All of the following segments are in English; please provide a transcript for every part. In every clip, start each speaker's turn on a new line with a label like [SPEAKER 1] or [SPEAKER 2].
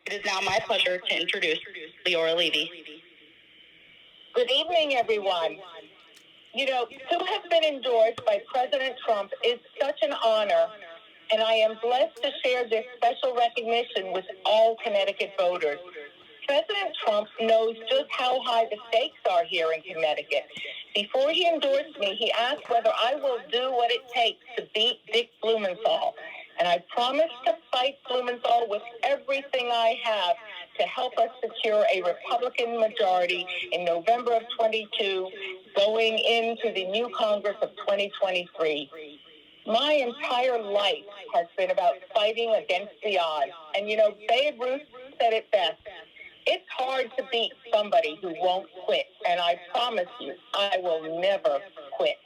[SPEAKER 1] It is now my pleasure to introduce Leora Levy.
[SPEAKER 2] Good evening, everyone. You know, to have been endorsed by President Trump is such an honor, and I am blessed to share this special recognition with all Connecticut voters. President Trump knows just how high the stakes are here in Connecticut. Before he endorsed me, he asked whether I will do what it takes to beat Dick Blumenthal. And I promise to fight Blumenthal with everything I have to help us secure a Republican majority in November of 22, going into the new Congress of 2023. My entire life has been about fighting against the odds. And, you know, Babe Ruth said it best. It's hard to beat somebody who won't quit, and I promise you, I will never quit.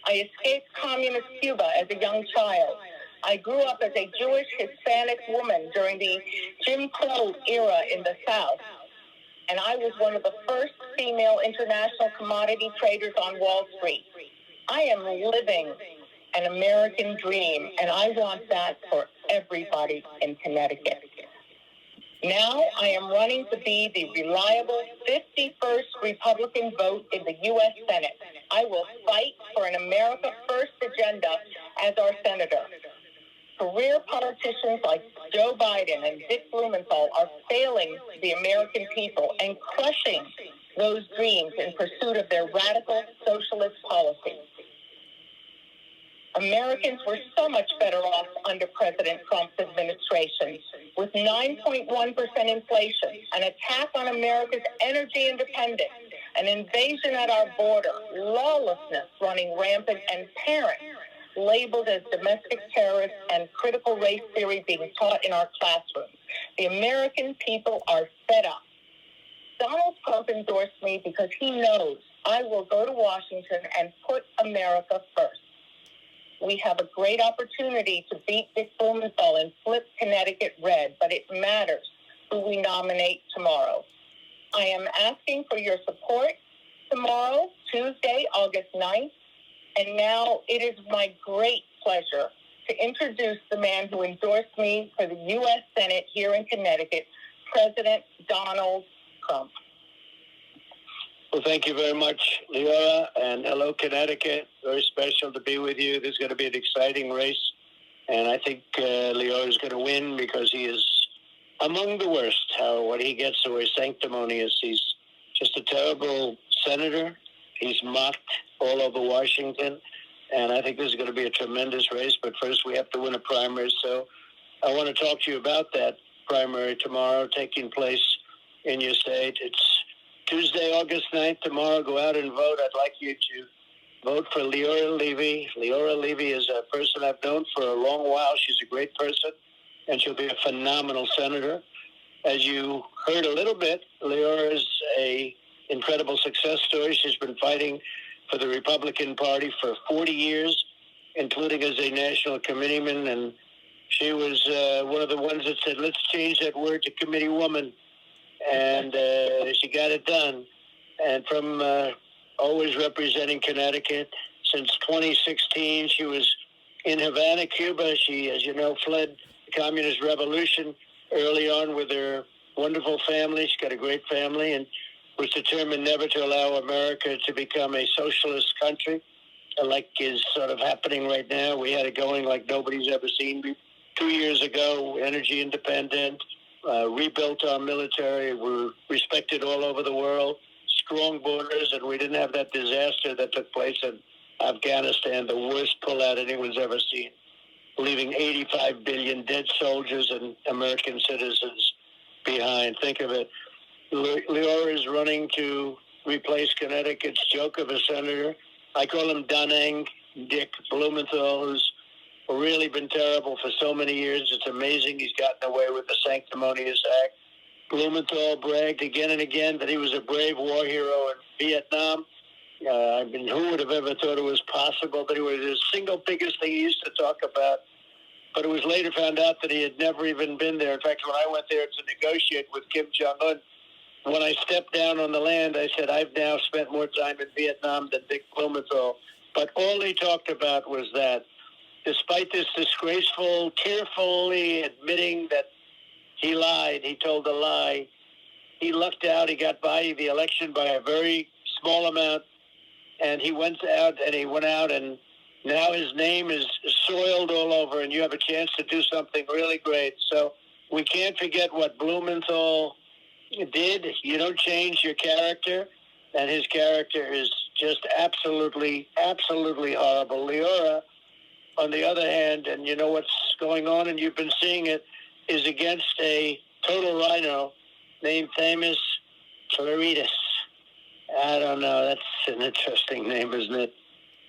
[SPEAKER 2] I escaped communist Cuba as a young child. I grew up as a Jewish Hispanic woman during the Jim Crow era in the South, and I was one of the first female international commodity traders on Wall Street. I am living an American dream, and I want that for everybody in Connecticut. Now I am running to be the reliable 51st Republican vote in the U.S. Senate. I will fight for an America First agenda as our senator. Career politicians like Joe Biden and Dick Blumenthal are failing the American people and crushing those dreams in pursuit of their radical socialist policies. Americans were so much better off under President Trump's administration, with 9.1% inflation, an attack on America's energy independence, an invasion at our border, lawlessness running rampant, and parents labeled as domestic terrorists and critical race theory being taught in our classrooms. The American people are fed up. Donald Trump endorsed me because he knows I will go to Washington and put America first. We have a great opportunity to beat Dick Blumenthal and flip Connecticut red, but it matters who we nominate tomorrow. I am asking for your support tomorrow, Tuesday, August 9th, and now it is my great pleasure to introduce the man who endorsed me for the U.S. Senate here in Connecticut, President Donald Trump.
[SPEAKER 3] Well, thank you very much, Leora, and hello, Connecticut. Very special to be with you. This is going to be an exciting race, and I think Leora is going to win because he is among the worst. What he gets so is sanctimonious. He's just a terrible senator. He's mocked all over Washington, and I think this is going to be a tremendous race. But first, we have to win a primary, so I want to talk to you about that primary tomorrow taking place in your state. It's Tuesday, August 9th, tomorrow. Go out and vote. I'd like you to vote for Leora Levy. Leora Levy is a person I've known for a long while. She's a great person, and she'll be a phenomenal senator. As you heard a little bit, Leora is an incredible success story. She's been fighting for the Republican Party for 40 years, including as a national committeeman, and she was one of the ones that said, let's change that word to committee woman. And she got it done. And from always representing Connecticut since 2016, she was in Havana, Cuba. She, as you know, fled the communist revolution early on with her wonderful family. She's got a great family and was determined never to allow America to become a socialist country, like is sort of happening right now. We had it going like nobody's ever seen. 2 years ago, energy independent, rebuilt our military. We're respected all over the world, strong borders, and we didn't have that disaster that took place in Afghanistan, the worst pullout anyone's ever seen, leaving 85 billion dead soldiers and American citizens behind. Think of it. Leora is running to replace Connecticut's joke of a senator. I call him Danang Dick Blumenthal, who's really been terrible for so many years. It's amazing he's gotten away with the sanctimonious act. Blumenthal bragged again and again that he was a brave war hero in Vietnam. Who would have ever thought it was possible? But it was the single biggest thing he used to talk about. But it was later found out that he had never even been there. In fact, when I went there to negotiate with Kim Jong-un, when I stepped down on the land, I said, I've now spent more time in Vietnam than Dick Blumenthal. But all he talked about was that despite this disgraceful, tearfully admitting that he lied. He told a lie. He lucked out. He got by the election by a very small amount. And he went out, and now his name is soiled all over, and you have a chance to do something really great. So we can't forget what Blumenthal did. You don't change your character, and his character is just absolutely, absolutely horrible. Leora, on the other hand, and you know what's going on, and you've been seeing it, is against a total rhino named Famous Floridas. I don't know. That's an interesting name, isn't it?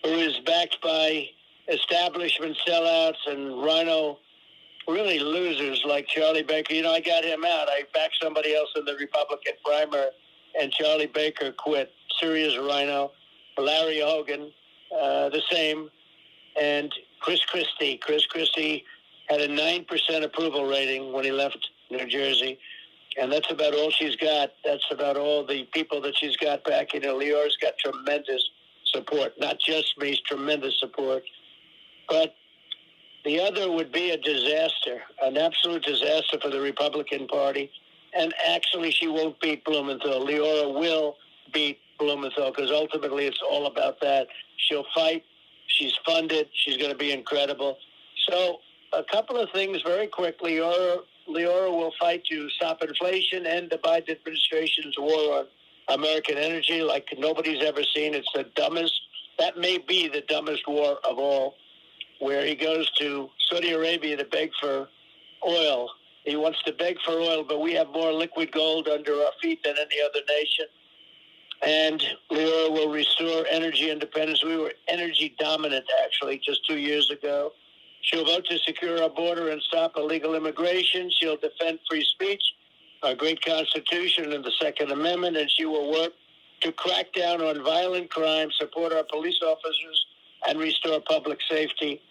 [SPEAKER 3] Who is backed by establishment sellouts and rhino really losers like Charlie Baker. You know, I got him out. I backed somebody else in the Republican primary, and Charlie Baker quit. Serious rhino. Larry Hogan, the same. And Chris Christie. Chris Christie had a 9% approval rating when he left New Jersey. And that's about all she's got. That's about all the people that she's got back. You know, Leora's got tremendous support. Not just me, tremendous support. But the other would be a disaster, an absolute disaster for the Republican Party. And actually, she won't beat Blumenthal. Leora will beat Blumenthal because ultimately it's all about that. She'll fight. She's funded. She's going to be incredible. So a couple of things very quickly. Leora will fight to stop inflation and the Biden administration's war on American energy like nobody's ever seen. It's the dumbest. That may be the dumbest war of all, where he goes to Saudi Arabia to beg for oil. He wants to beg for oil, but we have more liquid gold under our feet than any other nation. And Leora will restore energy independence. We were energy dominant, actually, just 2 years ago. She'll vote to secure our border and stop illegal immigration. She'll defend free speech, our great Constitution, and the Second Amendment, and she will work to crack down on violent crime, support our police officers, and restore public safety.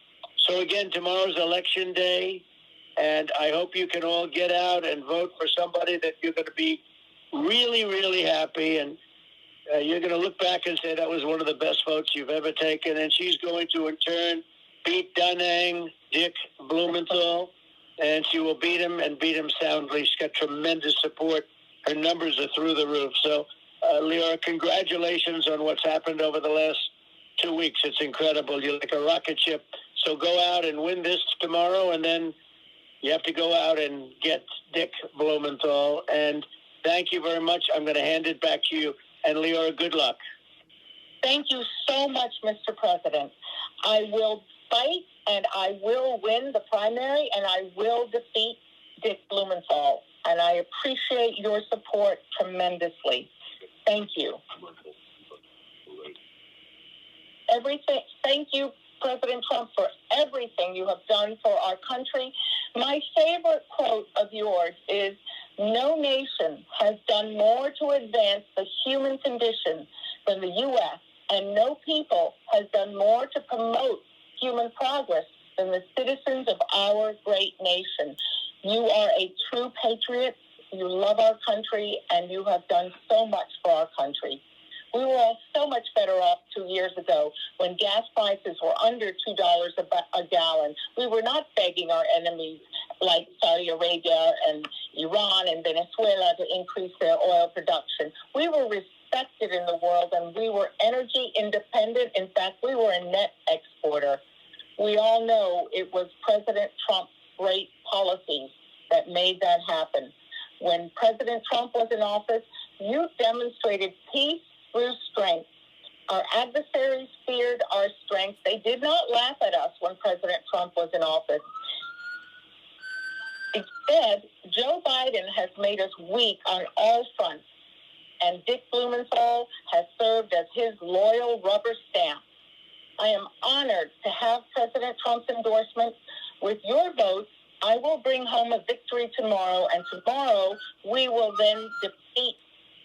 [SPEAKER 3] So again, tomorrow's election day, and I hope you can all get out and vote for somebody that you're going to be really, really happy, and you're going to look back and say that was one of the best votes you've ever taken, and she's going to, in turn, beat Dunning, Dick Blumenthal, and she will beat him and beat him soundly. She's got tremendous support. Her numbers are through the roof. So, Leora, congratulations on what's happened over the last 2 weeks. It's incredible. You're like a rocket ship. So go out and win this tomorrow, and then you have to go out and get Dick Blumenthal. And thank you very much. I'm going to hand it back to you. And, Leora, good luck.
[SPEAKER 2] Thank you so much, Mr. President. I will fight, and I will win the primary, and I will defeat Dick Blumenthal. And I appreciate your support tremendously. Thank you. Thank you, President Trump, for everything you have done for our country. My favorite quote of yours is, "No nation has done more to advance the human condition than the U.S., and no people has done more to promote human progress than the citizens of our great nation." You are a true patriot. You love our country, and you have done so much for our country. We were all so much better off 2 years ago when gas prices were under $2 a gallon. We were not begging our enemies like Saudi Arabia and Iran and Venezuela to increase their oil production. We were respected in the world, and we were energy independent. In fact, we were a net exporter. We all know it was President Trump's great policies that made that happen. When President Trump was in office, you demonstrated peace through strength. Our adversaries feared our strength. They did not laugh at us when President Trump was in office. Instead, Joe Biden has made us weak on all fronts, and Dick Blumenthal has served as his loyal rubber stamp. I am honored to have President Trump's endorsement. With your votes, I will bring home a victory tomorrow, and tomorrow we will then defeat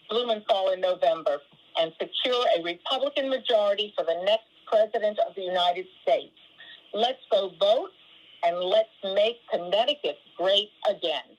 [SPEAKER 2] Blumenthal in November and secure a Republican majority for the next president of the United States. Let's go vote, and let's make Connecticut great again.